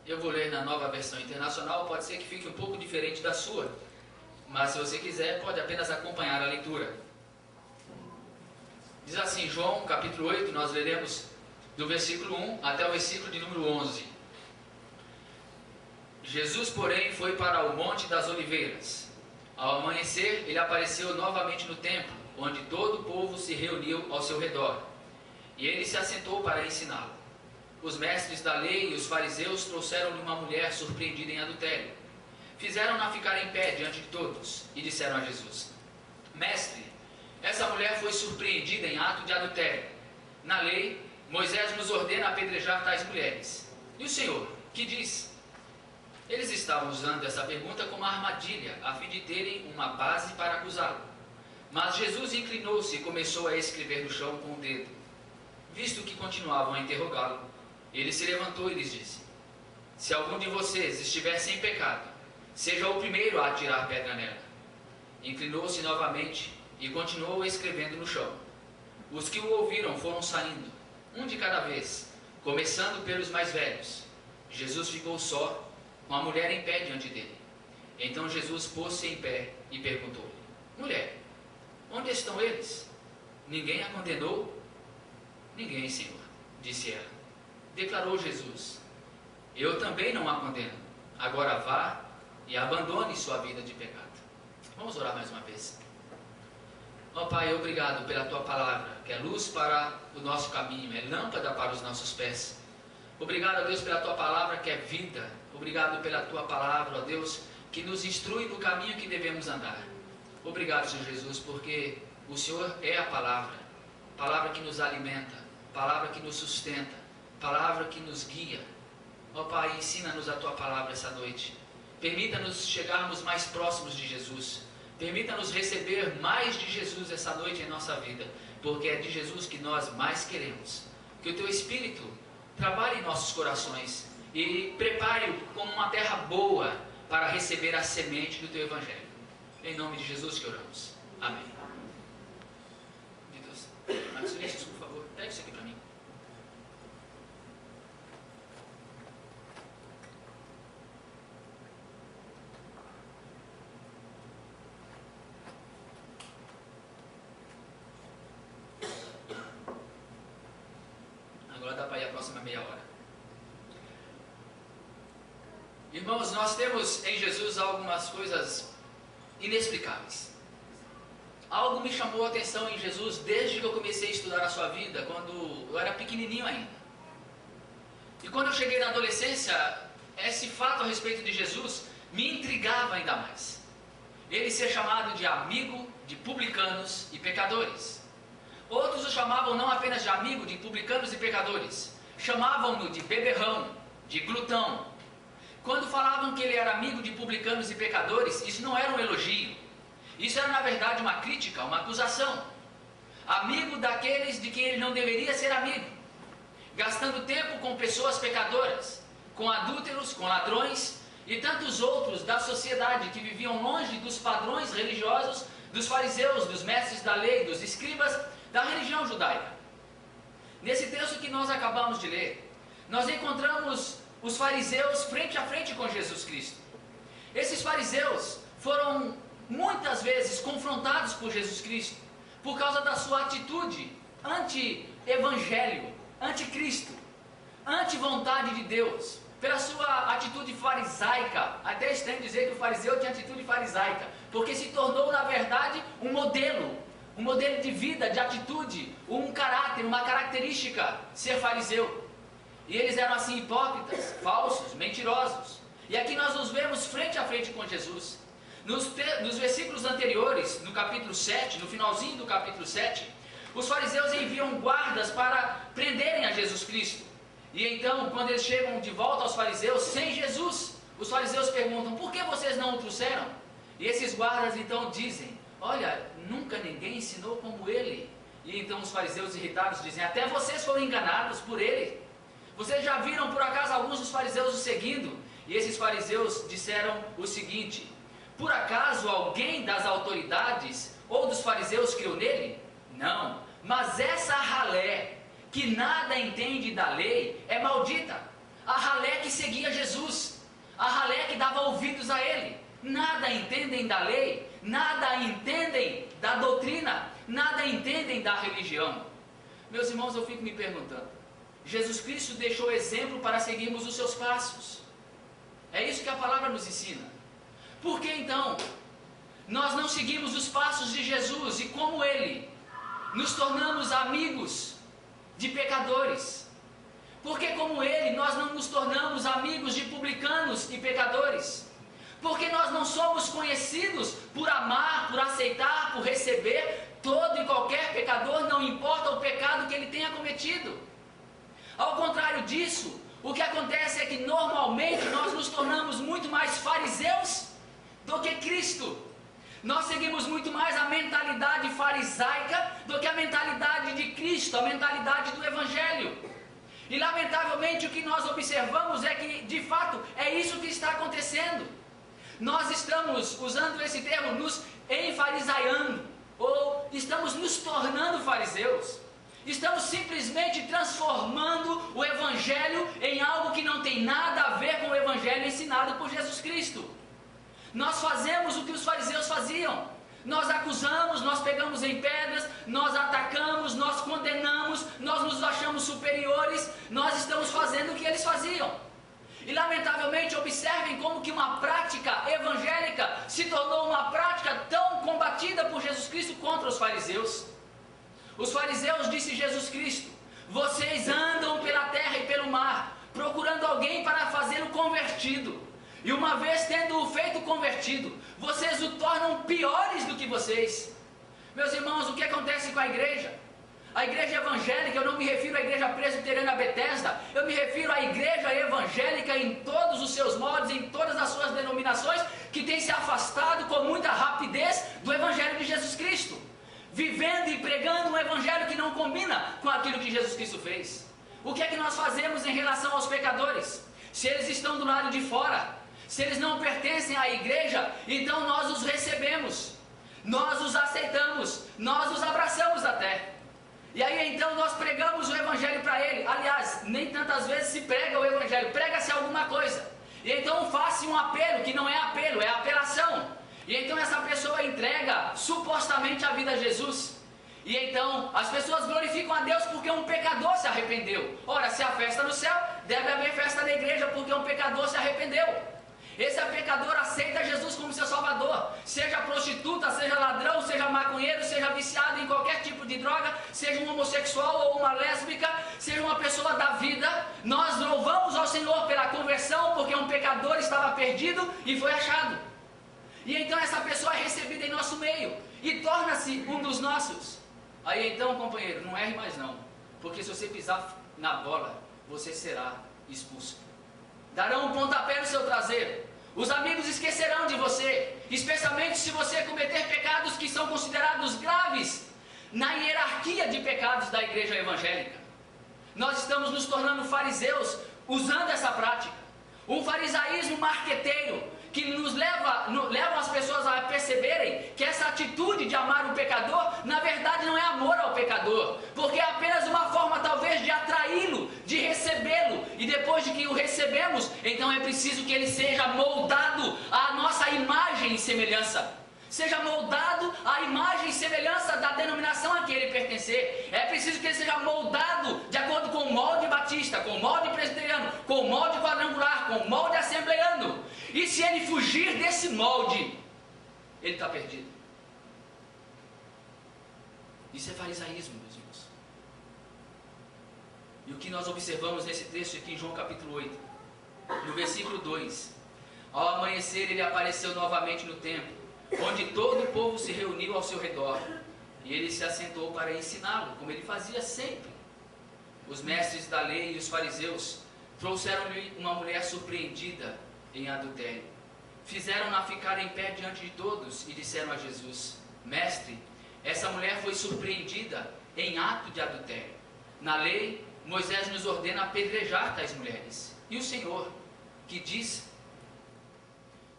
Eu vou ler na Nova Versão Internacional, pode ser que fique um pouco diferente da sua, mas se você quiser, pode apenas acompanhar a leitura. Diz assim, João capítulo 8, nós leremos do versículo 1 até o versículo de número 11. Jesus, porém, foi para o Monte das Oliveiras. Ao amanhecer, ele apareceu novamente no templo, onde todo o povo se reuniu ao seu redor. E ele se assentou para ensiná-lo. Os mestres da lei e os fariseus trouxeram-lhe uma mulher surpreendida em adultério. Fizeram-na ficar em pé diante de todos e disseram a Jesus: Mestre, essa mulher foi surpreendida em ato de adultério. Na lei, Moisés nos ordena apedrejar tais mulheres. E o Senhor, que diz? Eles estavam usando essa pergunta como armadilha, a fim de terem uma base para acusá-lo. Mas Jesus inclinou-se e começou a escrever no chão com o dedo. Visto que continuavam a interrogá-lo, ele se levantou e lhes disse: Se algum de vocês estiver sem pecado, seja o primeiro a atirar pedra nela. Inclinou-se novamente e continuou escrevendo no chão. Os que o ouviram foram saindo, um de cada vez, começando pelos mais velhos. Jesus ficou só, com a mulher em pé diante dele. Então Jesus pôs-se em pé e perguntou-lhe: Mulher, onde estão eles? Ninguém a condenou? Ninguém, Senhor, disse ela. Declarou Jesus: Eu também não a condeno. Agora vá e abandone sua vida de pecado. Vamos orar mais uma vez. Ó Pai, obrigado pela Tua palavra, que é luz para o nosso caminho, é lâmpada para os nossos pés. Obrigado, ó Deus, pela Tua palavra, que é vida. Obrigado pela Tua palavra, ó Deus, que nos instrui no caminho que devemos andar. Obrigado, Senhor Jesus, porque o Senhor é a palavra que nos alimenta, palavra que nos sustenta, palavra que nos guia. Ó Pai, ensina-nos a Tua palavra essa noite. Permita-nos chegarmos mais próximos de Jesus. Permita-nos receber mais de Jesus essa noite em nossa vida, porque é de Jesus que nós mais queremos. Que o Teu Espírito trabalhe em nossos corações e prepare-o como uma terra boa para receber a semente do Teu Evangelho. Em nome de Jesus que oramos. Amém. Marcos Vinícius, por favor, pega isso aqui para mim. Agora dá para ir a próxima meia hora. Irmãos, nós temos em Jesus algumas coisas inexplicáveis. Algo me chamou a atenção em Jesus desde que eu comecei a estudar a sua vida, quando eu era pequenininho ainda. E quando eu cheguei na adolescência, esse fato a respeito de Jesus me intrigava ainda mais. Ele ser chamado de amigo de publicanos e pecadores. Outros o chamavam não apenas de amigo de publicanos e pecadores, chamavam-no de beberrão, de glutão. Quando falavam que ele era amigo de publicanos e pecadores, isso não era um elogio. Isso era na verdade uma crítica, uma acusação. Amigo daqueles de quem ele não deveria ser amigo, gastando tempo com pessoas pecadoras, com adúlteros, com ladrões e tantos outros da sociedade que viviam longe dos padrões religiosos dos fariseus, dos mestres da lei, dos escribas da religião judaica. Nesse texto que nós acabamos de ler, nós encontramos os fariseus frente a frente com Jesus Cristo. Esses fariseus foram muitas vezes confrontados por Jesus Cristo por causa da sua atitude anti-evangelho, anti-Cristo, anti-vontade de Deus, pela sua atitude farisaica. Até é estranho dizer que o fariseu tinha atitude farisaica, porque se tornou na verdade um modelo de vida, de atitude, um caráter, uma característica, ser fariseu. E eles eram assim hipócritas, falsos, mentirosos. E aqui nós nos vemos frente a frente com Jesus. Nos versículos anteriores, no capítulo 7, no finalzinho do capítulo 7, os fariseus enviam guardas para prenderem a Jesus Cristo. E então, quando eles chegam de volta aos fariseus, sem Jesus, os fariseus perguntam: por que vocês não o trouxeram? E esses guardas então dizem: olha, nunca ninguém ensinou como ele. E então os fariseus irritados dizem: até vocês foram enganados por ele. Vocês já viram por acaso alguns dos fariseus o seguindo? E esses fariseus disseram o seguinte: por acaso alguém das autoridades ou dos fariseus creu nele? Não, mas essa ralé, que nada entende da lei, é maldita. a ralé que seguia Jesus, a ralé que dava ouvidos a ele. Nada entendem da lei, nada entendem da doutrina, nada entendem da religião. Meus irmãos, eu fico me perguntando, Jesus Cristo deixou exemplo para seguirmos os seus passos. É isso que a palavra nos ensina. Por que então nós não seguimos os passos de Jesus e, como ele, nos tornamos amigos de pecadores? Porque, como ele, nós não nos tornamos amigos de publicanos e pecadores? Porque nós não somos conhecidos por amar, por aceitar, por receber todo e qualquer pecador, não importa o pecado que ele tenha cometido. Ao contrário disso, o que acontece é que normalmente nós nos tornamos muito mais fariseus do que Cristo. Nós seguimos muito mais a mentalidade farisaica do que a mentalidade de Cristo, a mentalidade do Evangelho. E lamentavelmente o que nós observamos é que, de fato, é isso que está acontecendo. Nós estamos, usando esse termo, nos enfarisaiando, ou estamos nos tornando fariseus. Estamos simplesmente transformando o Evangelho em algo que não tem nada a ver com o Evangelho ensinado por Jesus Cristo. Nós fazemos o que os fariseus faziam. Nós acusamos, nós pegamos em pedras, nós atacamos, nós condenamos, nós nos achamos superiores, nós estamos fazendo o que eles faziam. E lamentavelmente observem como que uma prática evangélica se tornou uma prática tão combatida por Jesus Cristo contra os fariseus. Os fariseus, disse Jesus Cristo, vocês andam pela terra e pelo mar, procurando alguém para fazê-lo convertido. E uma vez tendo-o feito convertido, vocês o tornam piores do que vocês. Meus irmãos, o que acontece com a igreja? A igreja evangélica, eu não me refiro à igreja presbiteriana Betesda, eu me refiro à igreja evangélica em todos os seus modos, em todas as suas denominações, que tem se afastado com muita rapidez do Evangelho de Jesus Cristo, vivendo e pregando um Evangelho que não combina com aquilo que Jesus Cristo fez. O que é que nós fazemos em relação aos pecadores? Se eles estão do lado de fora, se eles não pertencem à igreja, então nós os recebemos, nós os aceitamos, nós os abraçamos até. E aí então nós pregamos o Evangelho para ele. Aliás, nem tantas vezes se prega o Evangelho, prega-se alguma coisa. E então faça um apelo, que não é apelo, é apelação. E então essa pessoa entrega supostamente a vida a Jesus. E então as pessoas glorificam a Deus porque um pecador se arrependeu. Ora, se há festa no céu, deve haver festa na igreja porque um pecador se arrependeu. Esse pecador aceita Jesus como seu salvador. Seja prostituta, seja ladrão, seja maconheiro, seja viciado em qualquer tipo de droga, seja um homossexual ou uma lésbica, seja uma pessoa da vida, nós louvamos ao Senhor pela conversão porque um pecador estava perdido e foi achado. E então essa pessoa é recebida em nosso meio e torna-se um dos nossos. Aí então, companheiro, não erre mais não, porque se você pisar na bola, você será expulso. Darão um pontapé no seu traseiro. Os amigos esquecerão de você, especialmente se você cometer pecados que são considerados graves na hierarquia de pecados da igreja evangélica. Nós estamos nos tornando fariseus usando essa prática. Um farisaísmo marqueteiro que nos levam as pessoas a perceberem que essa atitude de amar o pecador, na verdade não é amor ao pecador, porque é apenas uma forma talvez de atraí-lo, de recebê-lo, e depois de que o recebemos, então é preciso que ele seja moldado à nossa imagem e semelhança. Seja moldado à imagem e semelhança da denominação a que ele pertencer. É preciso que ele seja moldado de acordo com o molde batista, com o molde presbiteriano, com o molde quadrangular, com o molde assembleiano. E se ele fugir desse molde, ele está perdido. Isso é farisaísmo, meus irmãos. E o que nós observamos nesse texto aqui em João capítulo 8, no versículo 2. Ao amanhecer ele apareceu novamente no templo, onde todo o povo se reuniu ao seu redor, e ele se assentou para ensiná-lo, como ele fazia sempre. Os mestres da lei e os fariseus trouxeram-lhe uma mulher surpreendida em adultério. Fizeram-na ficar em pé diante de todos e disseram a Jesus: Mestre, essa mulher foi surpreendida em ato de adultério. Na lei, Moisés nos ordena apedrejar tais mulheres. E o Senhor, que diz?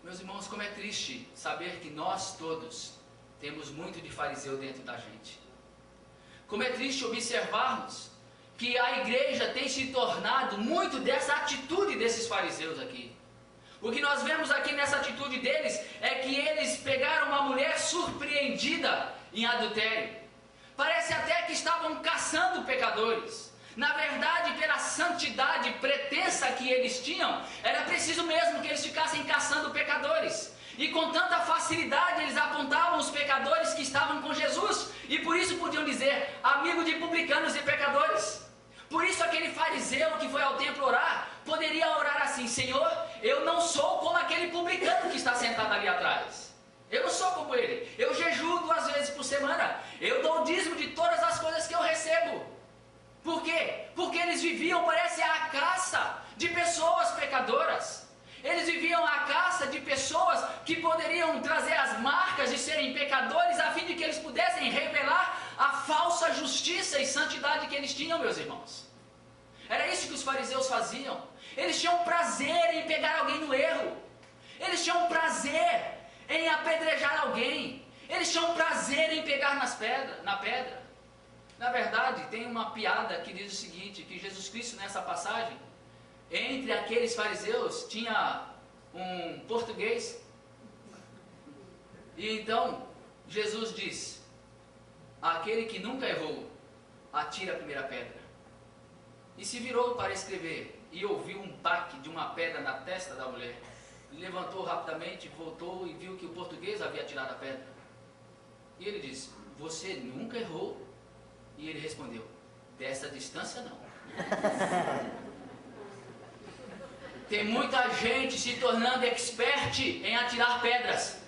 Meus irmãos, como é triste saber que nós todos temos muito de fariseu dentro da gente. Como é triste observarmos que a igreja tem se tornado muito dessa atitude desses fariseus aqui. O que nós vemos aqui nessa atitude deles é que eles pegaram uma mulher surpreendida em adultério. Parece até que estavam caçando pecadores. Na verdade, pela santidade pretensa que eles tinham, era preciso mesmo que eles ficassem caçando pecadores. E com tanta facilidade eles apontavam os pecadores que estavam com Jesus. E por isso podiam dizer, amigo de publicanos e pecadores. Por isso aquele fariseu que foi ao templo orar, poderia orar assim, Senhor, eu não sou como aquele publicano que está sentado ali atrás. Eu não sou como ele. Eu jejuo 2 vezes por semana. Eu dou o dízimo de todas as coisas que eu recebo. Por quê? Porque eles viviam, parece, a caça de pessoas pecadoras. Eles viviam a caça de pessoas que poderiam trazer as marcas de serem pecadores, a fim de que eles pudessem revelar a falsa justiça e santidade que eles tinham, meus irmãos. Era isso que os fariseus faziam. Eles tinham prazer em pegar alguém no erro. Eles tinham prazer em apedrejar alguém. Eles tinham prazer em pegar na pedra. Na verdade, tem uma piada que diz o seguinte, que Jesus Cristo nessa passagem, entre aqueles fariseus tinha um português. E então Jesus diz, aquele que nunca errou, atira a primeira pedra. E se virou para escrever e ouviu um baque de uma pedra na testa da mulher. Levantou rapidamente, voltou e viu que o português havia tirado a pedra. E ele disse, você nunca errou? E ele respondeu, dessa distância não. Tem muita gente se tornando expert em atirar pedras.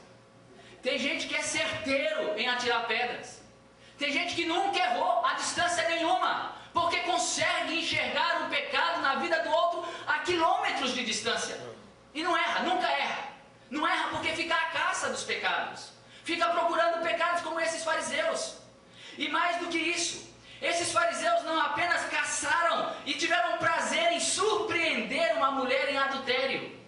Tem gente que é certeiro em atirar pedras. Tem gente que nunca errou a distância nenhuma, porque consegue enxergar um pecado na vida do outro a quilômetros de distância. E não erra, nunca erra. Não erra porque fica à caça dos pecados. Fica procurando pecados como esses fariseus. E mais do que isso, esses fariseus não apenas caçaram e tiveram prazer em surpreender uma mulher em adultério.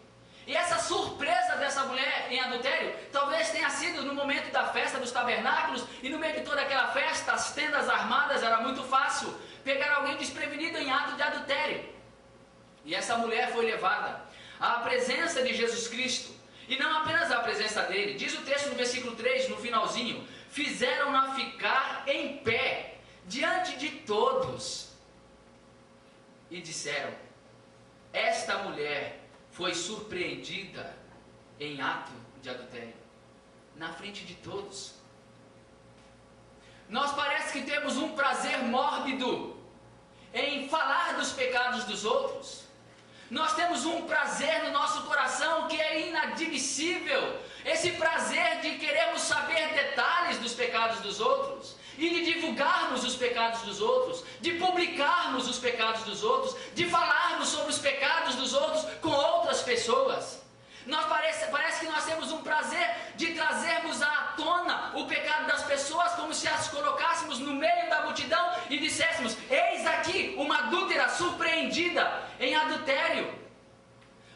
E essa surpresa dessa mulher em adultério talvez tenha sido no momento da festa dos tabernáculos, e no meio de toda aquela festa, as tendas armadas, era muito fácil pegar alguém desprevenido em ato de adultério. E essa mulher foi levada à presença de Jesus Cristo, e não apenas à presença dele. Diz o texto no versículo 3, no finalzinho, fizeram-na ficar em pé diante de todos e disseram, esta mulher foi surpreendida em ato de adultério, na frente de todos. Nós parece que temos um prazer mórbido em falar dos pecados dos outros. Nós temos um prazer no nosso coração que é inadmissível. Esse prazer de queremos saber detalhes dos pecados dos outros, e de divulgarmos os pecados dos outros, de publicarmos os pecados dos outros, de falarmos sobre os pecados dos outros com outras pessoas. Parece que nós temos um prazer de trazermos à tona o pecado das pessoas, como se as colocássemos no meio da multidão e disséssemos, eis aqui uma adúltera surpreendida em adultério.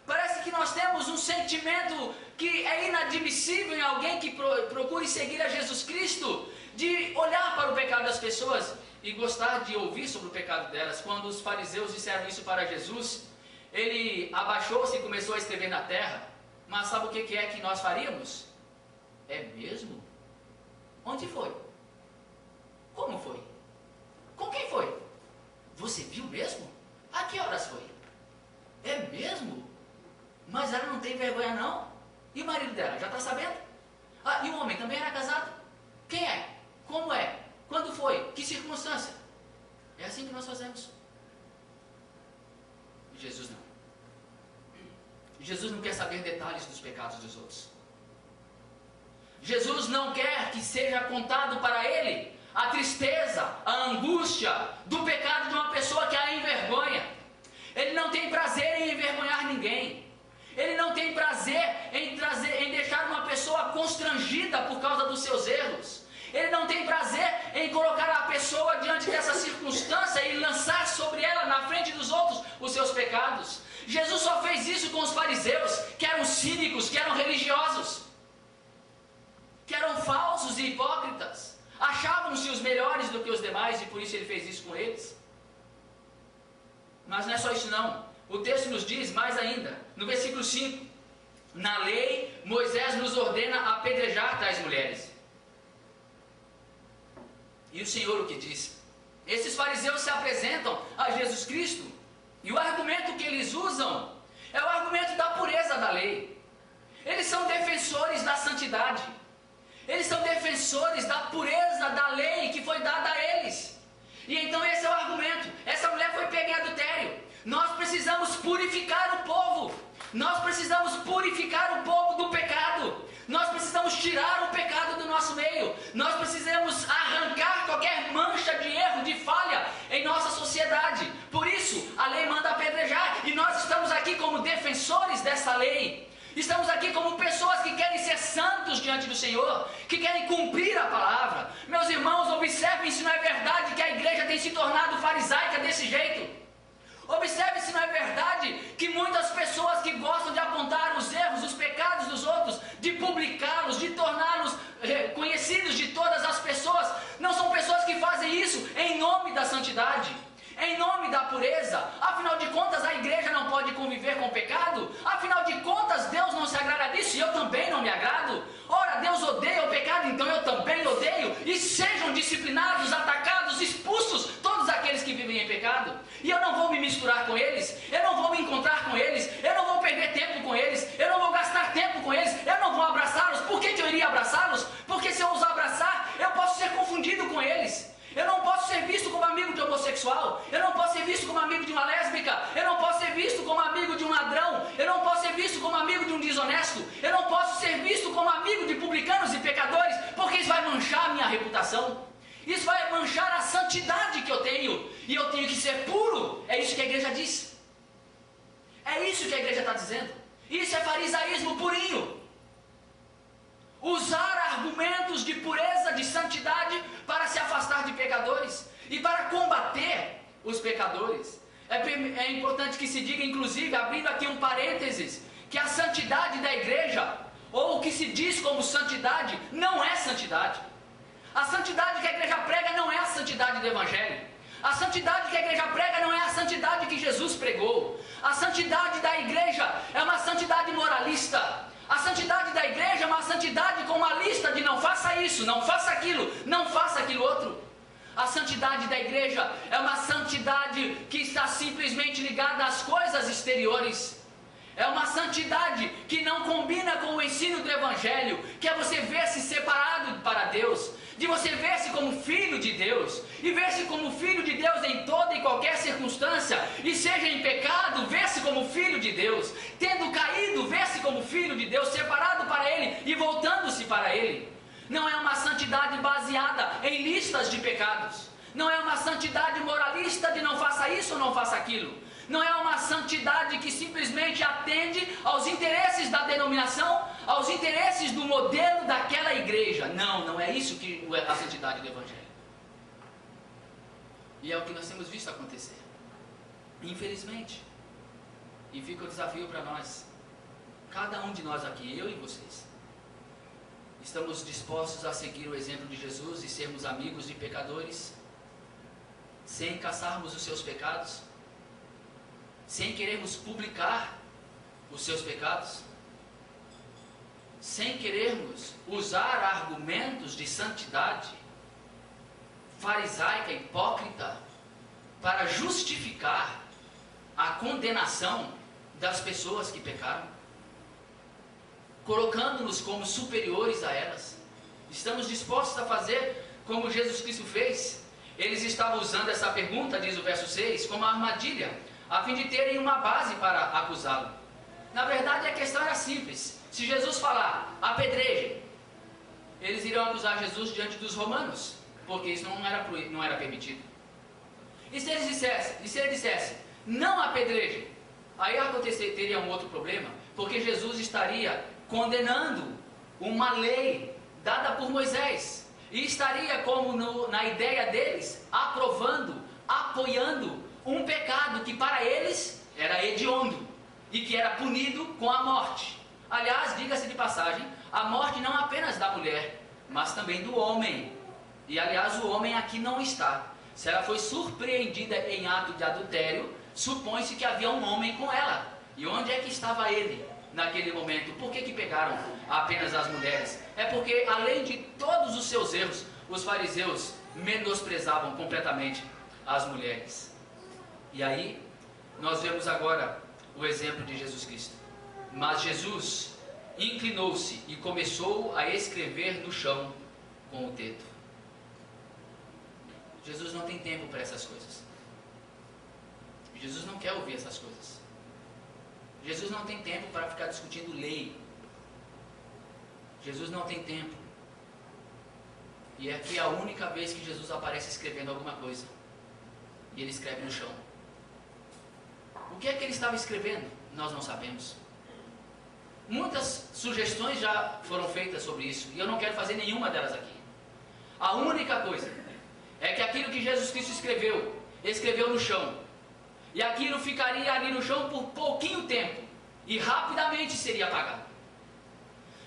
Parece que nós temos um sentimento que é inadmissível em alguém que procure seguir a Jesus Cristo, de olhar para o pecado das pessoas e gostar de ouvir sobre o pecado delas. Quando os fariseus disseram isso para Jesus, ele abaixou-se e começou a escrever na terra. Mas sabe o que é que nós faríamos? É mesmo? Onde foi? Como foi? Com quem foi? Você viu mesmo? A que horas foi? É mesmo? Mas ela não tem vergonha não? E o marido dela, já está sabendo? Ah, e o homem também era casado? Quem é? Como é? Quando foi? Que circunstância? É assim que nós fazemos. Jesus não. Jesus não quer saber detalhes dos pecados dos outros. Jesus não quer que seja contado para ele a tristeza, a angústia do pecado de uma pessoa que a envergonha. Ele não tem prazer em envergonhar ninguém. Ele não tem prazer em deixar uma pessoa constrangida por causa dos seus erros. Ele não tem prazer em colocar a pessoa diante dessa circunstância e lançar sobre ela, na frente dos outros, os seus pecados. Jesus só fez isso com os fariseus, que eram cínicos, que eram religiosos, que eram falsos e hipócritas. Achavam-se os melhores do que os demais, e por isso ele fez isso com eles. Mas não é só isso não. O texto nos diz mais ainda, no versículo 5, na lei Moisés nos ordena apedrejar tais mulheres. E o Senhor o que diz? Esses fariseus se apresentam a Jesus Cristo, e o argumento que eles usam é o argumento da pureza da lei. Eles são defensores da santidade. Eles são defensores da pureza da lei que foi dada a eles. E então esse é o argumento. Essa mulher foi pega em adultério. Nós precisamos purificar o povo. Nós precisamos purificar o povo do pecado. Nós precisamos tirar o pecado do nosso meio. Nós precisamos arrancar qualquer mancha de erro, de falha em nossa sociedade. Por isso, a lei manda apedrejar. E nós estamos aqui como defensores dessa lei. Estamos aqui como pessoas que querem ser santos diante do Senhor, que querem cumprir a palavra. Meus irmãos, observem se não é verdade que a igreja tem se tornado farisaica desse jeito. Observe se não é verdade que muitas pessoas que gostam de apontar os erros, os pecados dos outros, de publicá-los, de torná-los conhecidos de todas as pessoas, não são pessoas que fazem isso em nome da santidade, em nome da pureza. Afinal de contas, a igreja não pode conviver com o pecado. Afinal de contas, Deus não se agrada disso e eu também não me agrado. Ora, Deus odeia o pecado, então eu também odeio. E sejam disciplinados, atacados, expulsos todos aqueles que vivem em pecado. E eu não vou me misturar com eles, eu não vou me encontrar com eles, eu não vou perder tempo com eles, eu não vou gastar tempo com eles, eu não vou abraçá-los. Por que eu iria abraçá-los? Porque se eu os abraçar, eu posso ser confundido com eles. Eu não posso ser visto como amigo de homossexual, eu não posso ser visto como amigo de uma lésbica, eu não posso ser visto como amigo de um ladrão, eu não posso ser visto como amigo de um desonesto, eu não posso ser visto como amigo de publicanos e pecadores, porque isso vai manchar a minha reputação, isso vai manchar a santidade que eu tenho, e eu tenho que ser puro. É isso que a igreja diz, é isso que a igreja está dizendo. Isso é farisaísmo purinho. Usar argumentos de pureza, de santidade, para se afastar de pecadores e para combater os pecadores. É importante que se diga, inclusive, abrindo aqui um parênteses, que a santidade da igreja, ou o que se diz como santidade, não é santidade. A santidade que a igreja prega não é a santidade do Evangelho. A santidade que a igreja prega não é a santidade que Jesus pregou. A santidade da igreja é uma santidade moralista. A santidade da igreja é uma santidade com uma lista de não faça isso, não faça aquilo, não faça aquilo outro. A santidade da igreja é uma santidade que está simplesmente ligada às coisas exteriores. É uma santidade que não combina com o ensino do Evangelho, que é você ver-se separado para Deus, de você ver-se como filho de Deus, e ver-se como filho de Deus em toda e qualquer circunstância, e seja em pecado, ver-se como filho de Deus, tendo caído, ver-se como filho de Deus, separado para Ele e voltando-se para Ele. Não é uma santidade baseada em listas de pecados, não é uma santidade moralista de não faça isso ou não faça aquilo. Não é uma santidade que simplesmente atende aos interesses da denominação, aos interesses do modelo daquela igreja. Não, não é isso que é a santidade do Evangelho. E é o que nós temos visto acontecer, infelizmente. E fica o desafio para nós, cada um de nós aqui, eu e vocês, estamos dispostos a seguir o exemplo de Jesus e sermos amigos de pecadores, sem caçarmos os seus pecados, sem querermos publicar os seus pecados, sem querermos usar argumentos de santidade farisaica, hipócrita, para justificar a condenação das pessoas que pecaram, colocando-nos como superiores a elas. Estamos dispostos a fazer como Jesus Cristo fez? Eles estavam usando essa pergunta, diz o verso 6, como armadilha, a fim de terem uma base para acusá-lo. Na verdade, a questão era simples. Se Jesus falar, apedrejem, eles iriam acusar Jesus diante dos romanos, porque isso não era permitido. E se ele dissesse, não apedrejem, aí teria um outro problema, porque Jesus estaria condenando uma lei dada por Moisés, e estaria, como na ideia deles, aprovando, apoiando um pecado que para eles era hediondo e que era punido com a morte. Aliás, diga-se de passagem, a morte não apenas da mulher, mas também do homem. E aliás, o homem aqui não está. Se ela foi surpreendida em ato de adultério, supõe-se que havia um homem com ela. E onde é que estava ele naquele momento? Por que pegaram apenas as mulheres? É porque, além de todos os seus erros, os fariseus menosprezavam completamente as mulheres. E aí, nós vemos agora o exemplo de Jesus Cristo. Mas Jesus inclinou-se e começou a escrever no chão com o dedo. Jesus não tem tempo para essas coisas. Jesus não quer ouvir essas coisas. Jesus não tem tempo para ficar discutindo lei. Jesus não tem tempo. E aqui é a única vez que Jesus aparece escrevendo alguma coisa. E ele escreve no chão. O que é que ele estava escrevendo? Nós não sabemos. Muitas sugestões já foram feitas sobre isso, e eu não quero fazer nenhuma delas aqui. A única coisa é que aquilo que Jesus Cristo escreveu no chão, e aquilo ficaria ali no chão por pouquinho tempo, e rapidamente seria apagado.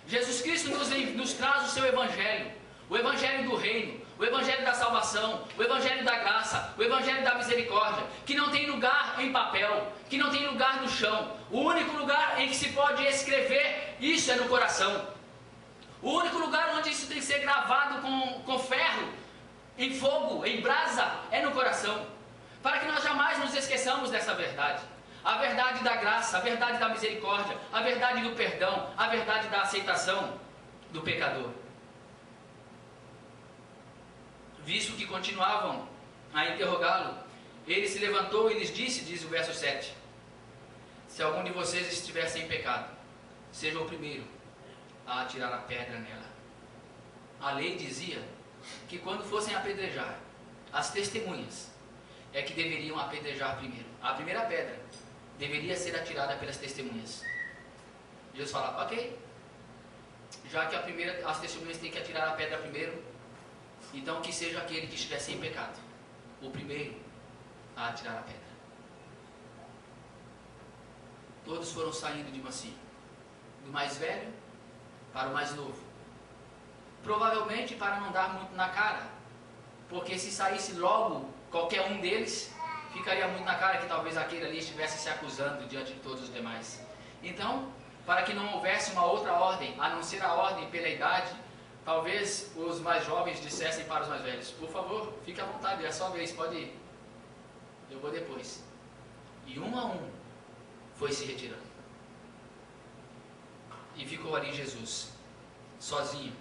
Jesus Cristo nos traz o seu Evangelho, o Evangelho do Reino, o Evangelho da salvação, o Evangelho da graça, o Evangelho da misericórdia, que não tem lugar em papel, que não tem lugar no chão. O único lugar em que se pode escrever isso é no coração. O único lugar onde isso tem que ser gravado com ferro, em fogo, em brasa, é no coração. Para que nós jamais nos esqueçamos dessa verdade. A verdade da graça, a verdade da misericórdia, a verdade do perdão, a verdade da aceitação do pecador. Visto que continuavam a interrogá-lo, ele se levantou e lhes disse, diz o verso 7, se algum de vocês estiver sem pecado, seja o primeiro a atirar a pedra nela. A lei dizia que quando fossem apedrejar, as testemunhas é que deveriam apedrejar primeiro. A primeira pedra deveria ser atirada pelas testemunhas. Jesus fala, ok, já que as testemunhas têm que atirar a pedra primeiro, então que seja aquele que estiver sem pecado, o primeiro a atirar a pedra. Todos foram saindo de mansinho, do mais velho para o mais novo. Provavelmente para não dar muito na cara, porque se saísse logo qualquer um deles, ficaria muito na cara que talvez aquele ali estivesse se acusando diante de todos os demais. Então, para que não houvesse uma outra ordem, a não ser a ordem pela idade, talvez os mais jovens dissessem para os mais velhos, por favor, fique à vontade, é a sua vez, pode ir. Eu vou depois. E um a um foi se retirando. E ficou ali Jesus, sozinho.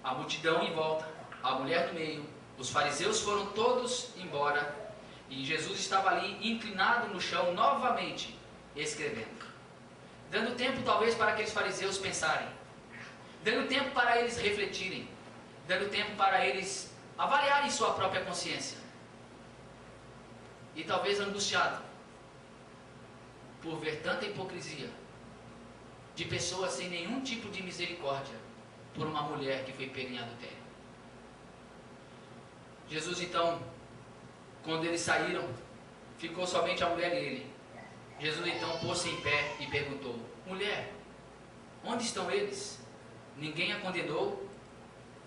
A multidão em volta, a mulher no meio, os fariseus foram todos embora, e Jesus estava ali inclinado no chão novamente, escrevendo. Dando tempo talvez para aqueles fariseus pensarem, dando tempo para eles refletirem, dando tempo para eles avaliarem sua própria consciência. E talvez angustiado por ver tanta hipocrisia de pessoas sem nenhum tipo de misericórdia por uma mulher que foi pega em adultério. Jesus então, quando eles saíram, ficou somente a mulher e ele. Jesus então pôs-se em pé e perguntou, mulher, onde estão eles? Ninguém a condenou?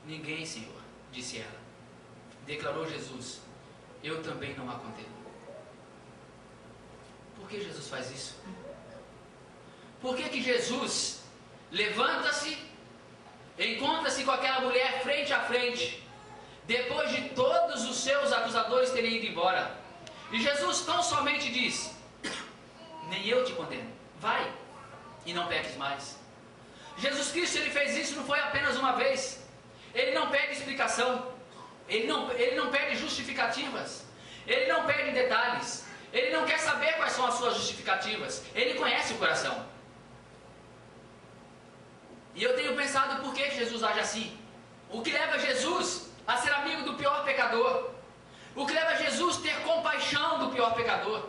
Ninguém, Senhor, disse ela. Declarou Jesus, eu também não a condeno. Por que Jesus faz isso? Por que Jesus levanta-se, encontra-se com aquela mulher frente a frente, depois de todos os seus acusadores terem ido embora? E Jesus tão somente diz, nem eu te condeno, vai e não peques mais. Jesus Cristo, ele fez isso não foi apenas uma vez. Ele não pede explicação, ele não pede justificativas, ele não pede detalhes, ele não quer saber quais são as suas justificativas, ele conhece o coração. E eu tenho pensado por que Jesus age assim. O que leva Jesus a ser amigo do pior pecador? O que leva Jesus a ter compaixão do pior pecador?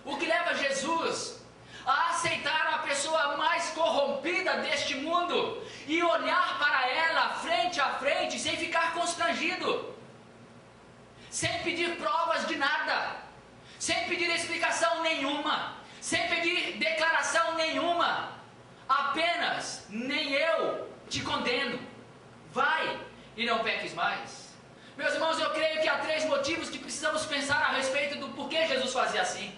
O que leva Jesus a aceitar a pessoa mais corrompida deste mundo e olhar para ela frente a frente sem ficar constrangido, sem pedir provas de nada, sem pedir explicação nenhuma, sem pedir declaração nenhuma, apenas, nem eu te condeno, vai e não peques mais. Meus irmãos, eu creio que há 3 motivos que precisamos pensar a respeito do porquê Jesus fazia assim.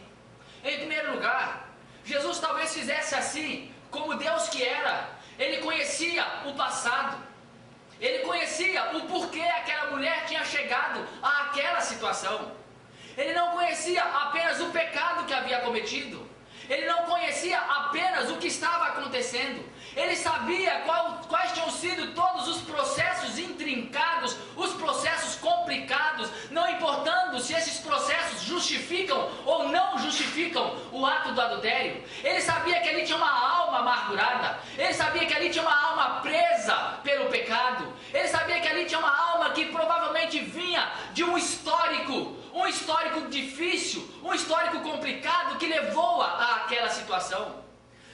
Em primeiro lugar, Jesus talvez fizesse assim como Deus que era. Ele conhecia o passado. Ele conhecia o porquê aquela mulher tinha chegado àquela situação. Ele não conhecia apenas o pecado que havia cometido. Ele não conhecia apenas o que estava acontecendo. Ele sabia quais tinham sido todos os processos intrincados, os processos complicados, não importando se esses processos justificam ou não justificam o ato do adultério. Ele sabia que ali tinha uma alma amargurada. Ele sabia que ali tinha uma alma presa pelo pecado. Ele sabia que ali tinha uma alma que provavelmente vinha de um histórico difícil, um histórico complicado que levou-a àquela situação.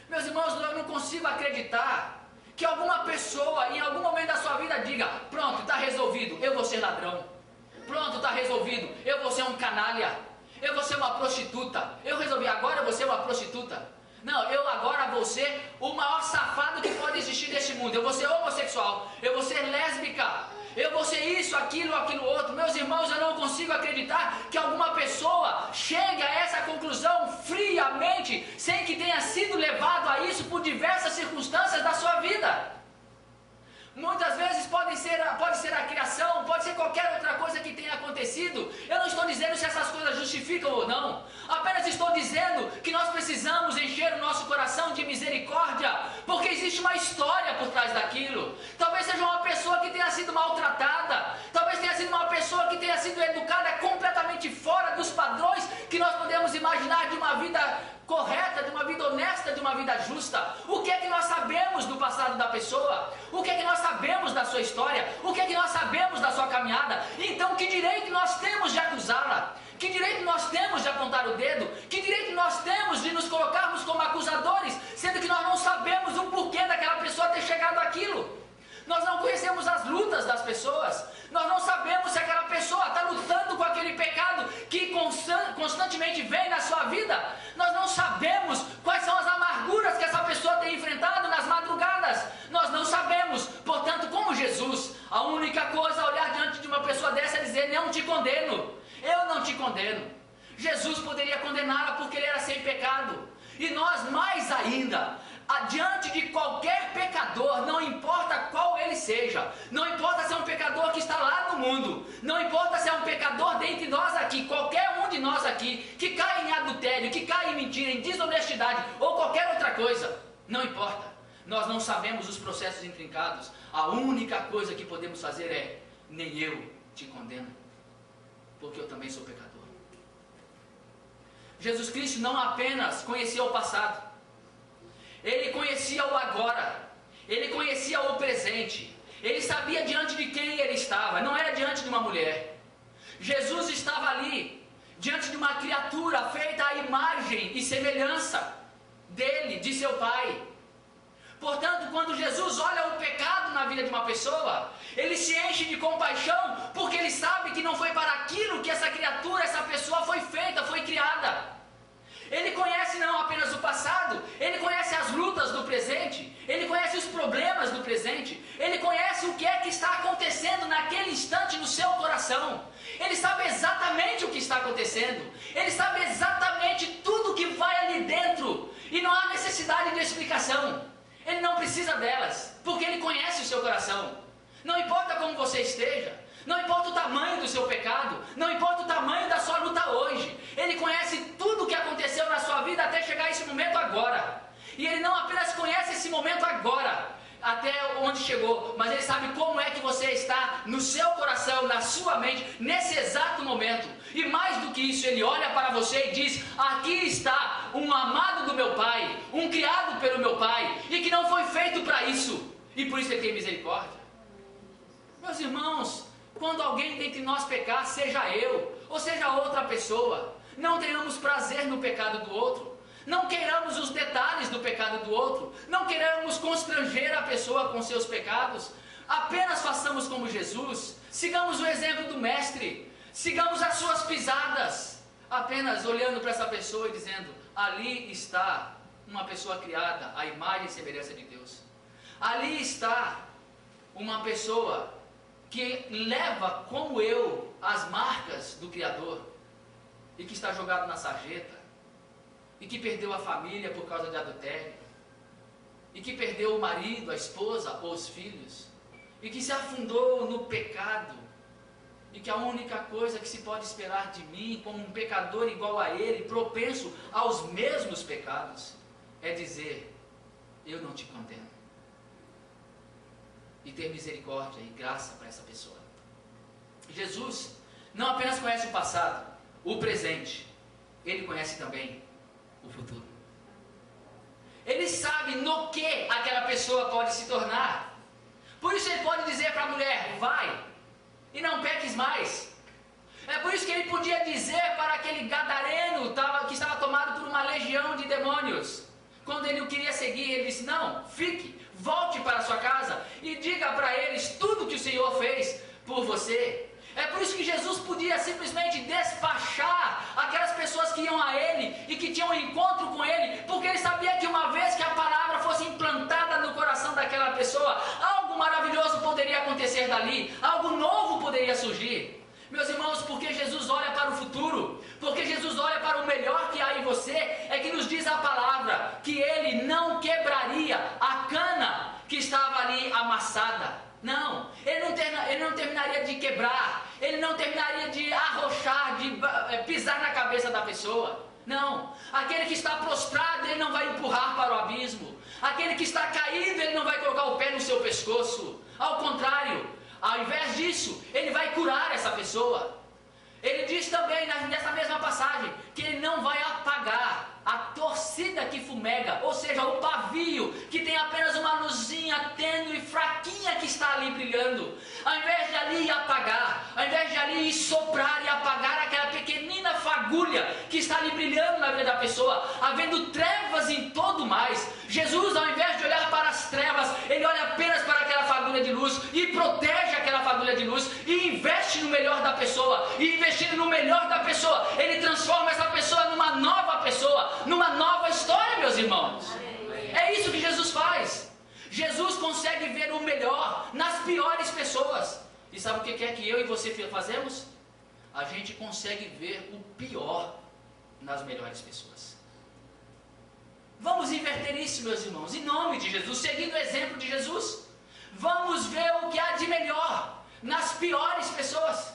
Meus irmãos, eu não consigo acreditar que alguma pessoa em algum momento da sua vida diga: pronto, está resolvido, eu vou ser ladrão. Pronto, está resolvido, eu vou ser um canalha. Eu vou ser uma prostituta. Eu resolvi, agora eu vou ser uma prostituta. Não, eu agora vou ser o maior safado que pode existir neste mundo. Eu vou ser homossexual, eu vou ser lésbica, eu vou ser isso, aquilo outro. Meus irmãos, eu não consigo acreditar que alguma pessoa chegue a essa conclusão friamente, sem que tenha sido levado a isso por diversas circunstâncias da sua vida. Muitas vezes pode ser a criação, pode ser qualquer outra coisa que tenha acontecido. Eu não estou dizendo se essas coisas justificam ou não. Apenas estou dizendo que nós precisamos encher o nosso coração de misericórdia, porque existe uma história por trás daquilo. Talvez seja uma pessoa que tenha sido maltratada, talvez tenha sido uma pessoa que tenha sido educada completamente fora dos padrões que nós podemos imaginar de uma vida correta, de uma vida honesta, de uma vida justa. O que é que nós sabemos do passado da pessoa? O que é que nós sabemos da sua história? O que é que nós sabemos da sua caminhada? Então, que direito nós temos de acusá-la? Que direito nós temos de apontar o dedo? Que direito nós temos de nos colocarmos como acusadores, sendo que nós não sabemos o porquê daquela pessoa ter chegado àquilo? Nós não conhecemos as lutas das pessoas. Nós não sabemos se aquela pessoa está lutando com aquele pecado que constantemente vem na sua vida. Nós não sabemos quais são as amarguras que essa pessoa tem enfrentado nas madrugadas. Nós não sabemos. Portanto, como Jesus, a única coisa a olhar diante de uma pessoa dessa é dizer: não te condeno. Eu não te condeno. Jesus poderia condená-la porque ele era sem pecado. E nós mais ainda, adiante de qualquer pecador, não importa qual ele seja, não importa se é um pecador que está lá no mundo, não importa se é um pecador dentre nós aqui, qualquer um de nós aqui, que cai em adultério, que cai em mentira, em desonestidade ou qualquer outra coisa, não importa, nós não sabemos os processos intrincados. A única coisa que podemos fazer é: nem eu te condeno, porque eu também sou pecador. Jesus Cristo não apenas conhecia o passado, ele conhecia o agora, ele conhecia o presente, ele sabia diante de quem ele estava, não era diante de uma mulher. Jesus estava ali, diante de uma criatura feita à imagem e semelhança dele, de seu Pai. Portanto, quando Jesus olha o pecado na vida de uma pessoa, ele se enche de compaixão, porque ele sabe que não foi para aquilo que essa criatura, essa pessoa foi feita, foi criada. Ele conhece não apenas o passado, ele conhece as lutas do presente, ele conhece os problemas do presente, ele conhece o que é que está acontecendo naquele instante no seu coração. Ele sabe exatamente o que está acontecendo, ele sabe exatamente tudo que vai ali dentro, e não há necessidade de explicação. Ele não precisa delas, porque ele conhece o seu coração. Não importa como você esteja, não importa o tamanho do seu pecado, não importa o tamanho da sua luta hoje, ele conhece tudo o que aconteceu na sua vida até chegar a esse momento agora. E ele não apenas conhece esse momento agora, até onde chegou, mas ele sabe como é que você está no seu coração, na sua mente, nesse exato momento. E mais do que isso, ele olha para você e diz: aqui está um amado do meu Pai, um criado pelo meu Pai, e que não foi feito para isso, e por isso ele tem misericórdia. Meus irmãos, quando alguém dentre nós pecar, seja eu, ou seja outra pessoa, não tenhamos prazer no pecado do outro, não queiramos os detalhes do pecado do outro, não queiramos constranger a pessoa com seus pecados, apenas façamos como Jesus, sigamos o exemplo do Mestre, sigamos as suas pisadas, apenas olhando para essa pessoa e dizendo: ali está uma pessoa criada à imagem e semelhança de Deus, ali está uma pessoa que leva como eu as marcas do Criador e que está jogado na sarjeta e que perdeu a família por causa de adultério e que perdeu o marido, a esposa ou os filhos e que se afundou no pecado e que a única coisa que se pode esperar de mim como um pecador igual a ele, propenso aos mesmos pecados, é dizer: eu não te condeno. E ter misericórdia e graça para essa pessoa. Jesus não apenas conhece o passado, o presente, ele conhece também o futuro. Ele sabe no que aquela pessoa pode se tornar. Por isso ele pode dizer para a mulher: vai e não peques mais. É por isso que ele podia dizer para aquele gadareno que estava tomado por uma legião de demônios, quando ele o queria seguir, ele disse: não, fique, volte para a sua casa e diga para eles tudo que o Senhor fez por você. É por isso que Jesus podia simplesmente despachar aquelas pessoas que iam a ele e que tinham um encontro com ele, porque ele sabia que uma vez que a palavra fosse implantada no coração daquela pessoa, algo maravilhoso poderia acontecer dali, algo novo poderia surgir. Meus irmãos, porque Jesus olha para o futuro, porque Jesus olha para o melhor que há em você, é que nos diz a palavra que ele não quebraria a cana que estava ali amassada. Não, ele não terminaria de quebrar, ele não terminaria de arrochar, de pisar na cabeça da pessoa. Não, aquele que está prostrado, ele não vai empurrar para o abismo. Aquele que está caído, ele não vai colocar o pé no seu pescoço. Ao contrário, ao invés disso, ele vai curar essa pessoa. Ele diz também nessa mesma passagem que ele não vai apagar a torcida que fumega, ou seja, o pavio que tem apenas uma luzinha tênue e fraquinha que está ali brilhando. Ao invés de ali apagar, ao invés de ali soprar e apagar aquela pequenina fagulha que está ali brilhando na vida da pessoa, havendo trevas em todo mais, Jesus, ao invés de olhar para as trevas, ele olha apenas para aquela fagulha de luz e protege aquela fagulha de luz e investe no melhor da pessoa. E investindo no melhor da pessoa, ele transforma essa pessoa numa nova pessoa, numa nova história, meus irmãos. É isso que Jesus faz. Jesus consegue ver o melhor nas piores pessoas. E sabe o que é que eu e você fazemos? A gente consegue ver o pior nas melhores pessoas. Vamos inverter isso, meus irmãos, em nome de Jesus, seguindo o exemplo de Jesus. Vamos ver o que há de melhor nas piores pessoas.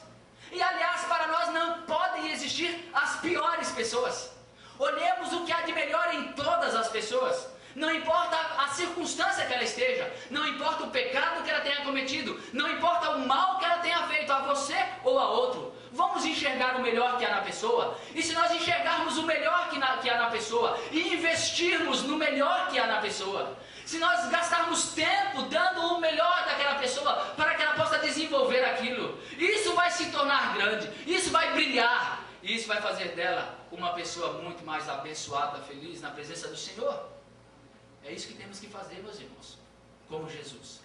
E aliás, para nós não podem existir as piores pessoas. Olhemos o que há de melhor em todas as pessoas. Não importa a circunstância que ela esteja, não importa o pecado que ela tenha cometido, não importa o mal que ela tenha feito a você ou a outro. Vamos enxergar o melhor que há na pessoa. E se nós enxergarmos o melhor que há na pessoa e investirmos no melhor que há na pessoa, se nós gastarmos tempo dando o melhor daquela pessoa para que ela possa desenvolver aquilo, isso vai se tornar grande, isso vai brilhar, e isso vai fazer dela uma pessoa muito mais abençoada, feliz na presença do Senhor. É isso que temos que fazer, meus irmãos, como Jesus.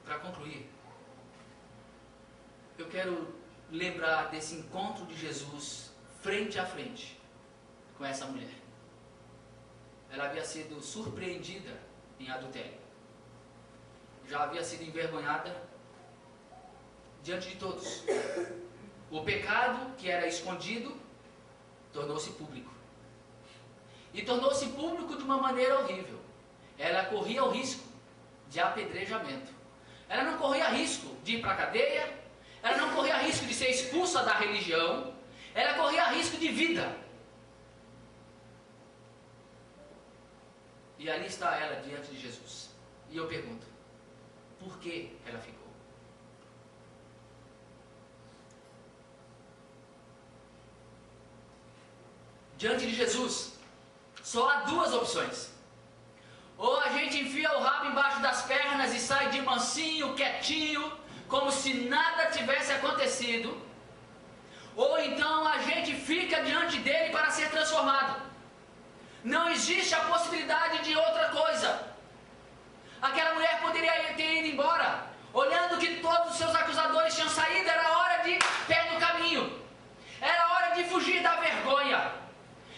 Para concluir, eu quero lembrar desse encontro de Jesus frente a frente com essa mulher. Ela havia sido surpreendida em adultério. Já havia sido envergonhada diante de todos. O pecado que era escondido tornou-se público. E tornou-se público de uma maneira horrível. Ela corria o risco de apedrejamento. Ela não corria risco de ir para a cadeia. Ela não corria risco de ser expulsa da religião. Ela corria risco de vida. E ali está ela diante de Jesus. E eu pergunto, por que ela ficou? Diante de Jesus, só há duas opções. Ou a gente enfia o rabo embaixo das pernas e sai de mansinho, quietinho, como se nada tivesse acontecido. Ou então a gente fica diante dele para ser transformado. Não existe a possibilidade de outra coisa. Aquela mulher poderia ter ido embora, olhando que todos os seus acusadores tinham saído. Era hora de pé no caminho. Era hora de fugir da vergonha.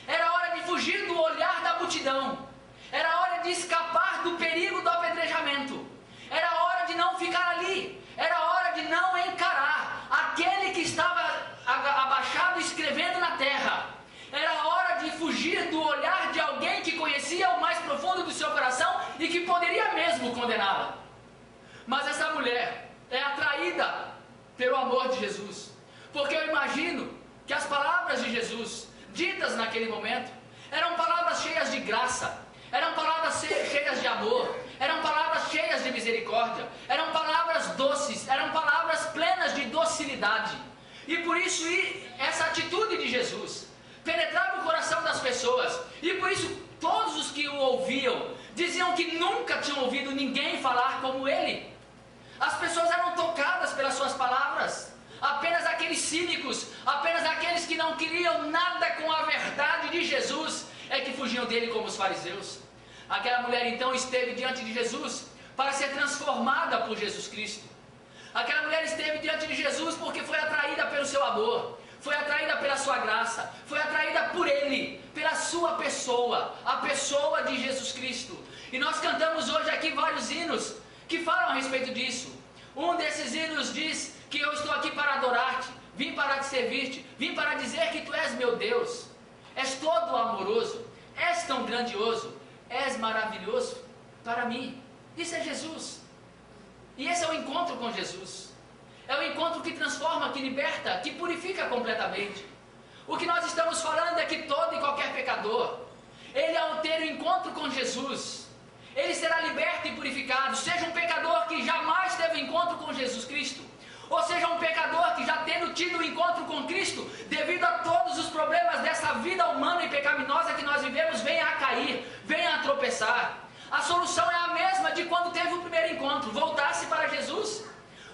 Era hora de fugir do olhar da multidão. Era hora de escapar do perigo do apedrejamento. Era hora de não ficar ali Mas essa mulher é atraída pelo amor de Jesus, porque eu imagino que as palavras de Jesus, ditas naquele momento, eram palavras cheias de graça, eram palavras cheias de amor, eram palavras cheias de misericórdia, eram palavras doces, eram palavras plenas de docilidade. E por isso essa atitude de Jesus penetrava o coração das pessoas, e por isso todos os que o ouviam diziam que nunca tinham ouvido ninguém falar como ele. As pessoas eram tocadas pelas suas palavras. Apenas aqueles cínicos, apenas aqueles que não queriam nada com a verdade de Jesus, é que fugiam dele como os fariseus. Aquela mulher então esteve diante de Jesus para ser transformada por Jesus Cristo. Aquela mulher esteve diante de Jesus porque foi atraída pelo seu amor, foi atraída pela sua graça, foi atraída por ele, pela sua pessoa, a pessoa de Jesus Cristo. E nós cantamos hoje aqui vários hinos que falam a respeito disso. Um desses hinos diz que eu estou aqui para adorar-te, vim para te servir-te, vim para dizer que tu és meu Deus, és todo amoroso, és tão grandioso, és maravilhoso para mim. Isso é Jesus. E esse é o encontro com Jesus. É o encontro que transforma, que liberta, que purifica completamente. O que nós estamos falando é que todo e qualquer pecador, ele ao ter o encontro com Jesus, ele será liberto e purificado. Seja um pecador que jamais teve encontro com Jesus Cristo, ou seja um pecador que já tendo tido o encontro com Cristo, devido a todos os problemas dessa vida humana e pecaminosa que nós vivemos, venha a cair, venha a tropeçar. A solução é a mesma de quando teve o primeiro encontro: voltar-se para Jesus,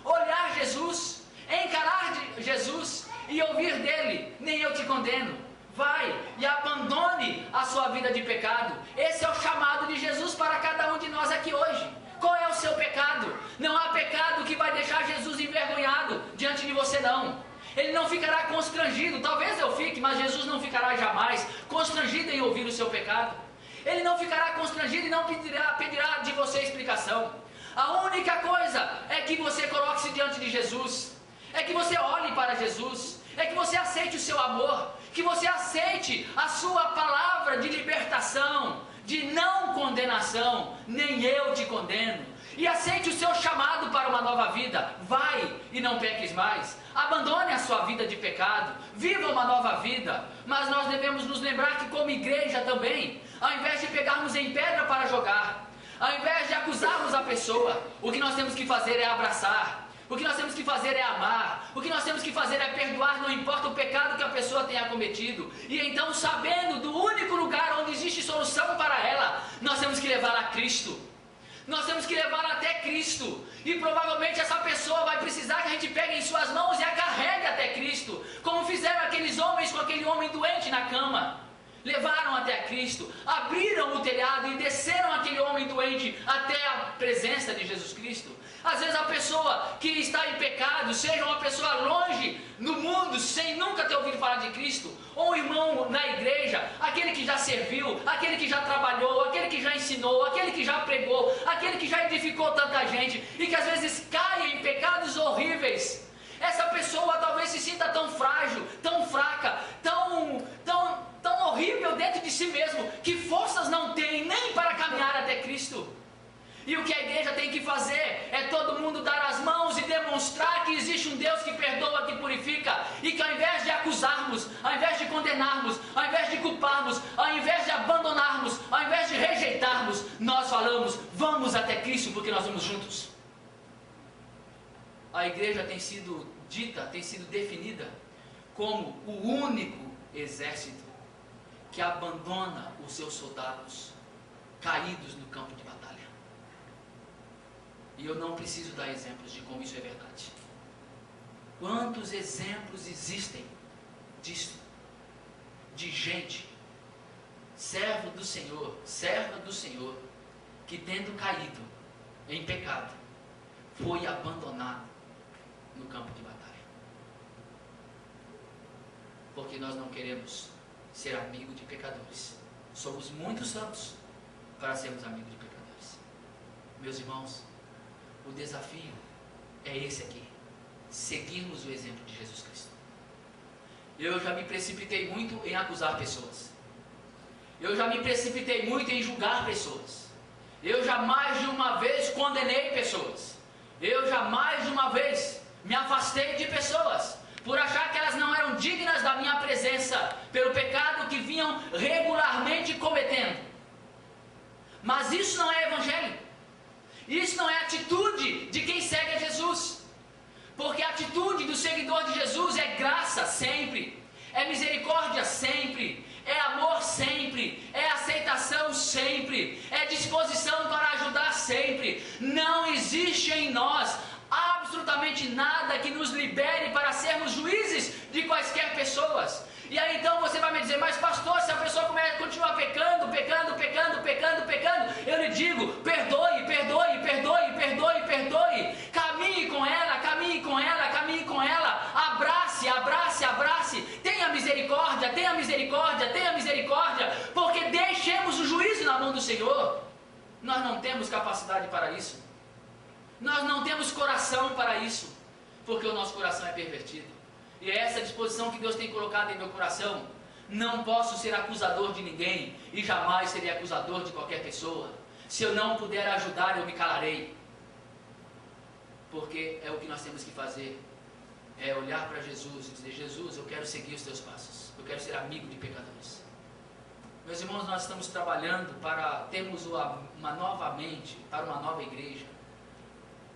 olhar Jesus, encarar Jesus e ouvir dele: nem eu te condeno. Vai e abandone a sua vida de pecado. Esse é o chamado de Jesus para cada um de nós aqui hoje. Qual é o seu pecado? Não há pecado que vai deixar Jesus envergonhado diante de você, não. Ele não ficará constrangido. Talvez eu fique, mas Jesus não ficará jamais constrangido em ouvir o seu pecado. Ele não ficará constrangido e não pedirá de você explicação. A única coisa é que você coloque-se diante de Jesus, é que você olhe para Jesus, é que você aceite o seu amor, que você aceite a sua palavra de libertação, de não condenação: nem eu te condeno. E aceite o seu chamado para uma nova vida. Vai e não peques mais. Abandone a sua vida de pecado, viva uma nova vida. Mas nós devemos nos lembrar que, como igreja também, ao invés de pegarmos em pedra para jogar, ao invés de acusarmos a pessoa, o que nós temos que fazer é abraçar. O que nós temos que fazer é amar. O que nós temos que fazer é perdoar, não importa o pecado que a pessoa tenha cometido. E então, sabendo do único lugar onde existe solução para ela, nós temos que levá-la a Cristo. Nós temos que levá-la até Cristo. E provavelmente essa pessoa vai precisar que a gente pegue em suas mãos e a carregue até Cristo, como fizeram aqueles homens com aquele homem doente na cama. Levaram até a Cristo, abriram o telhado e desceram aquele homem doente até a presença de Jesus Cristo. Às vezes a pessoa que está em pecado, seja uma pessoa longe no mundo, sem nunca ter ouvido falar de Cristo, ou um irmão na igreja, aquele que já serviu, aquele que já trabalhou, aquele que já ensinou, aquele que já pregou, aquele que já edificou tanta gente, e que às vezes cai em pecados horríveis. Essa pessoa talvez se sinta tão frágil, tão fraca, tão horrível dentro de si mesmo, que forças não tem nem para caminhar até Cristo. E o que a igreja tem que fazer é todo mundo dar as mãos e demonstrar que existe um Deus que perdoa, que purifica, e que ao invés de acusarmos, ao invés de condenarmos, ao invés de culparmos, ao invés de abandonarmos, ao invés de rejeitarmos, nós falamos: vamos até Cristo, porque nós vamos juntos. A igreja tem sido dita, tem sido definida como o único exército que abandona os seus soldados caídos no campo de batalha. E eu não preciso dar exemplos de como isso é verdade. Quantos exemplos existem disso? De gente, servo do Senhor, serva do Senhor, que tendo caído em pecado, foi abandonado no campo de batalha. Porque nós não queremos ser amigo de pecadores. Somos muito santos para sermos amigos de pecadores. Meus irmãos, o desafio é esse aqui: seguirmos o exemplo de Jesus Cristo. Eu já me precipitei muito em acusar pessoas. Eu já me precipitei muito em julgar pessoas. Eu já mais de uma vez condenei pessoas. Eu jamais uma vez me afastei de pessoas por achar que elas não eram dignas da minha presença, pelo pecado que vinham regularmente cometendo. Mas isso não é evangelho. Isso não é atitude de quem segue a Jesus. Porque a atitude do seguidor de Jesus é graça sempre, é misericórdia sempre, é amor sempre, é aceitação sempre, é disposição para ajudar sempre. Não existe em nós absolutamente nada que nos libere para sermos juízes de quaisquer pessoas. E aí então você vai me dizer, mas pastor, se a pessoa continuar pecando, eu lhe digo, perdoe, caminhe com ela, abrace, tenha misericórdia, porque deixemos o juízo na mão do Senhor. Nós não temos capacidade para isso, nós não temos coração para isso, porque o nosso coração é pervertido. E é essa disposição que Deus tem colocado em meu coração. Não posso ser acusador de ninguém, e jamais serei acusador de qualquer pessoa. Se eu não puder ajudar, eu me calarei. Porque é o que nós temos que fazer, é olhar para Jesus e dizer, Jesus, eu quero seguir os teus passos, eu quero ser amigo de pecadores. Meus irmãos, nós estamos trabalhando para termos uma nova mente, para uma nova igreja.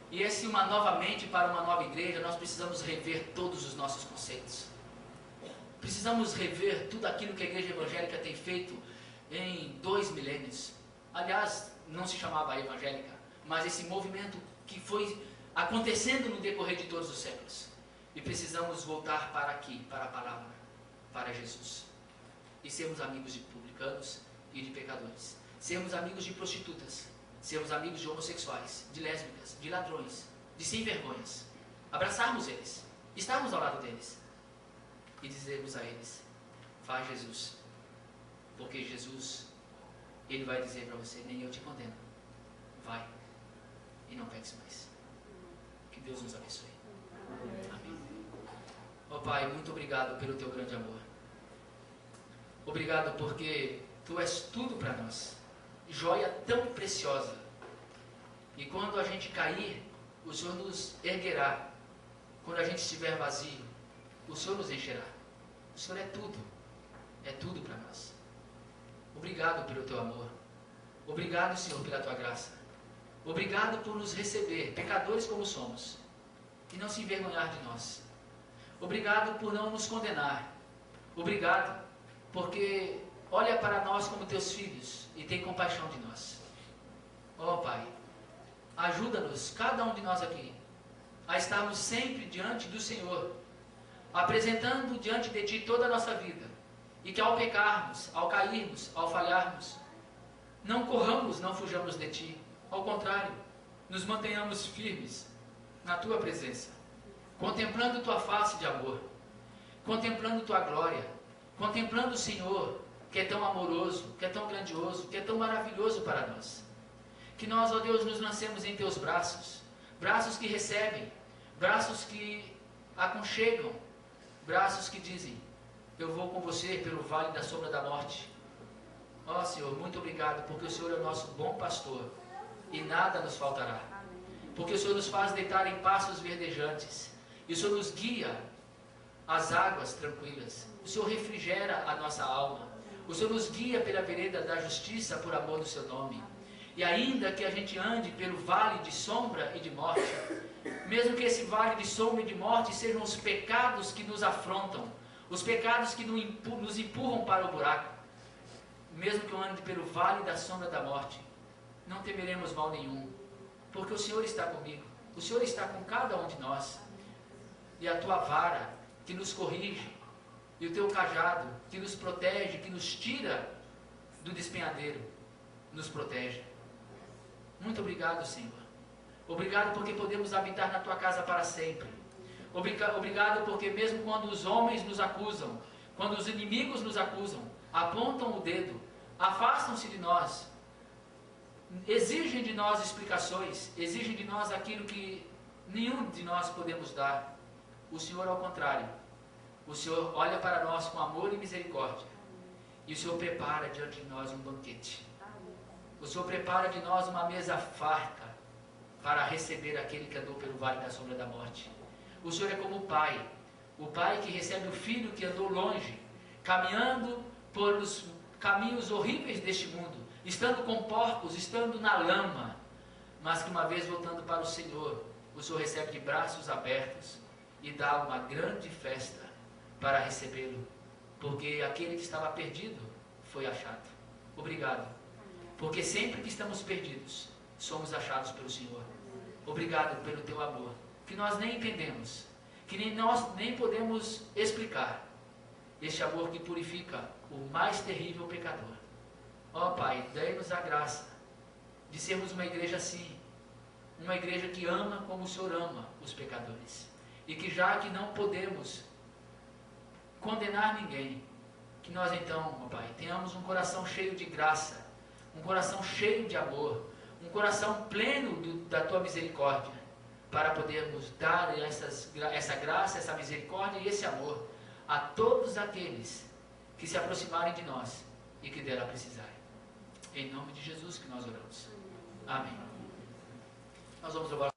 E uma nova mente para uma nova igreja, nós precisamos rever todos os nossos conceitos. Precisamos rever tudo aquilo que a igreja evangélica tem feito em 2 milênios. Aliás, não se chamava evangélica, mas esse movimento que foi acontecendo no decorrer de todos os séculos. E precisamos voltar para aqui, para a palavra, para Jesus. E sermos amigos de publicanos e de pecadores. Sermos amigos de prostitutas. Sermos amigos de homossexuais, de lésbicas, de ladrões, de sem vergonhas. Abraçarmos eles, estarmos ao lado deles e dizermos a eles, faz Jesus, porque Jesus, Ele vai dizer para você, nem eu te condeno, vai e não peques mais. Que Deus nos abençoe. Amém. Ó Pai, muito obrigado pelo teu grande amor. Obrigado porque tu és tudo para nós. Joia tão preciosa. E quando a gente cair, o Senhor nos erguerá. Quando a gente estiver vazio, o Senhor nos encherá. O Senhor é tudo para nós. Obrigado pelo teu amor. Obrigado, Senhor, pela tua graça. Obrigado por nos receber, pecadores como somos, e não se envergonhar de nós. Obrigado por não nos condenar. Obrigado porque olha para nós como teus filhos e tem compaixão de nós. Ó Pai, ajuda-nos, cada um de nós aqui, a estarmos sempre diante do Senhor, apresentando diante de Ti toda a nossa vida, e que ao pecarmos, ao cairmos, ao falharmos, não corramos, não fujamos de Ti, ao contrário, nos mantenhamos firmes na Tua presença, contemplando Tua face de amor, contemplando Tua glória, contemplando o Senhor, que é tão amoroso, que é tão grandioso, que é tão maravilhoso para nós. Que nós, ó Deus, nos lancemos em Teus braços, braços que recebem, braços que aconchegam, braços que dizem, eu vou com você pelo vale da sombra da morte. Ó Senhor, muito obrigado, porque o Senhor é o nosso bom pastor, e nada nos faltará. Porque o Senhor nos faz deitar em pastos verdejantes, e o Senhor nos guia às águas tranquilas. O Senhor refrigera a nossa alma. O Senhor nos guia pela vereda da justiça por amor do seu nome. E ainda que a gente ande pelo vale de sombra e de morte, mesmo que esse vale de sombra e de morte sejam os pecados que nos afrontam, os pecados que nos empurram para o buraco, mesmo que eu ande pelo vale da sombra da morte, não temeremos mal nenhum, porque o Senhor está comigo, o Senhor está com cada um de nós, e a tua vara que nos corrige, e o teu cajado que nos protege, que nos tira do despenhadeiro, nos protege. Muito obrigado, Senhor. Obrigado porque podemos habitar na tua casa para sempre. Obrigado porque mesmo quando os homens nos acusam, quando os inimigos nos acusam, apontam o dedo, afastam-se de nós, exigem de nós explicações, exigem de nós aquilo que nenhum de nós podemos dar. O Senhor, ao contrário, o Senhor olha para nós com amor e misericórdia, e o Senhor prepara diante de nós um banquete. O Senhor prepara de nós uma mesa farta, para receber aquele que andou pelo vale da sombra da morte. O Senhor é como o pai que recebe o filho que andou longe, caminhando pelos caminhos horríveis deste mundo, estando com porcos, estando na lama, mas que uma vez voltando para o Senhor recebe de braços abertos e dá uma grande festa para recebê-lo, porque aquele que estava perdido foi achado. Obrigado, porque sempre que estamos perdidos, somos achados pelo Senhor. Obrigado pelo teu amor, que nós nem entendemos, que nem podemos explicar. Este amor que purifica o mais terrível pecador. Ó Pai, dai-nos a graça de sermos uma igreja assim, uma igreja que ama como o Senhor ama os pecadores, e que já que não podemos condenar ninguém, que nós então, ó Pai, tenhamos um coração cheio de graça, um coração cheio de amor, um coração pleno da Tua misericórdia, para podermos dar essa graça, essa misericórdia e esse amor a todos aqueles que se aproximarem de nós e que dela precisarem. Em nome de Jesus que nós oramos. Amém. Nós vamos orar.